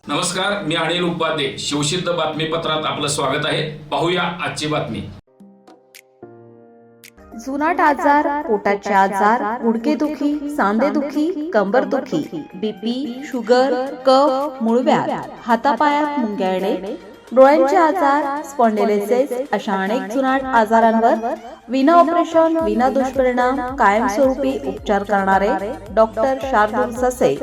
नमस्कार, मी अनिल उपाध्ये. शिवसिद्ध बातमीपत्रात आपलं स्वागत आहे. पाहूया आजची बातमी. जुनाट आजार, पोटाचे आजार, गुडघेदुखी, सांधेदुखी, कंबरदुखी, बीपी, शुगर, कफ, मूळव्याध, हातापायात मुंग्या येणे, डोळ्यांचे आजार, स्पॉन्डिलोसिस अशा अनेक जुनाट आजारांवर विना ऑपरेशन, विना दुष्परिणाम, कायमस्वरूपी उपचार करणारे डॉक्टर शार्दूल ससे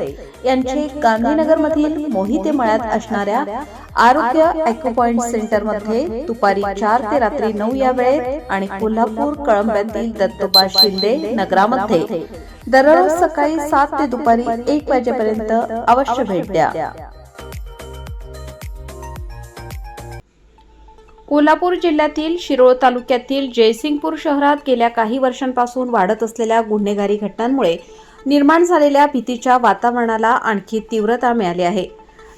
यांचे गांधीनगरमधील मोहिते मळ्यात असणाऱ्या आरोग्य ॲक्युपॉइंट सेंटरमध्ये दुपारी 4 ते रात्री 9 या वेळेत आणि कोल्हापूर कळंब्यातील दत्तोबा शिंदे नगरामध्ये दररोज सकाळी 7 ते दुपारी 1 वाजेपर्यंत अवश्य भेट द्या. कोल्हापूर जिल्ह्यातील शिरोळ तालुक्यातील जयसिंगपूर शहरात गेल्या काही वर्षांपासून वाढत असलेल्या गुन्हेगारी घटनांमुळे निर्माण झालेल्या भीतीच्या वातावरणाला आणखी तीव्रता मिळाली आहे.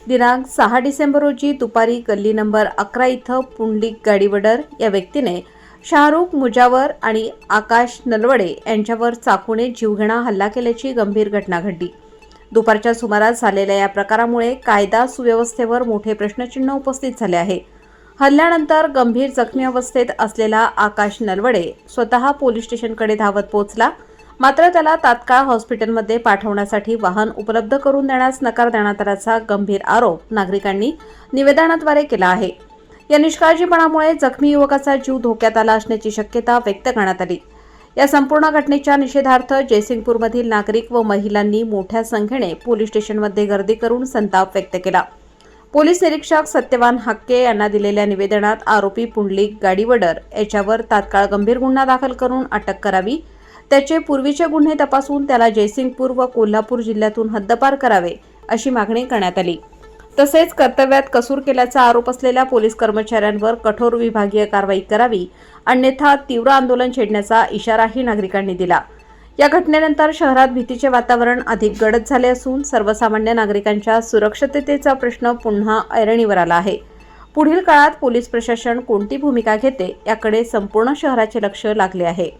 दिनांक 6 डिसेंबर रोजी दुपारी गल्ली नंबर 11 इथं पुंडलिक गाडीवडर या व्यक्तीने शाहरुख मुजावर आणि आकाश नलवडे यांच्यावर चाकूने जीवघेणा हल्ला केल्याची गंभीर घटना घडली. दुपारच्या सुमारास झालेल्या या प्रकारामुळे कायदा सुव्यवस्थेवर मोठे प्रश्नचिन्ह उपस्थित झाले आहे. हल्ल्यानंतर गंभीर जखमी अवस्थेत असलेला आकाश नलवडे स्वतः पोलीस स्टेशनकडे धावत पोहोचला. मात्र त्याला तात्काळ हॉस्पिटलमध्ये पाठवण्यासाठी वाहन उपलब्ध करून देण्यास नकार देण्यात आल्याचा गंभीर आरोप नागरिकांनी निवेदनाद्वारे केला आहे. या निष्काळजीपणामुळे जखमी युवकाचा जीव धोक्यात आला असण्याची शक्यता व्यक्त करण्यात आली. या संपूर्ण घटनेच्या निषेधार्थ जयसिंगपूरमधील नागरिक व महिलांनी मोठ्या संख्येने पोलीस स्टेशनमध्ये गर्दी करून संताप व्यक्त केला. पोलीस निरीक्षक सत्यवान हाक्के यांना दिलेल्या निवेदनात आरोपी पुंडलिक गाडीवडर याच्यावर तात्काळ गंभीर गुन्हा दाखल करून अटक करावी, त्याचे पूर्वीचे गुन्हे तपासून त्याला जयसिंगपूर व कोल्हापूर जिल्ह्यातून हद्दपार करावे अशी मागणी करण्यात आली. तसेच कर्तव्यात कसूर केल्याचा आरोप असलेल्या पोलीस कर्मचाऱ्यांवर कठोर विभागीय कारवाई करावी, अन्यथा तीव्र आंदोलन छेडण्याचा इशाराही नागरिकांनी दिला. या घटनेनंतर शहरात भीतीचे वातावरण अधिक गडद झाले असून सर्वसामान्य नागरिकांच्या सुरक्षिततेचा प्रश्न पुन्हा ऐरणीवर आला आहे. पुढील काळात पोलीस प्रशासन कोणती भूमिका घेते याकडे संपूर्ण शहराचे लक्ष लागले आहे.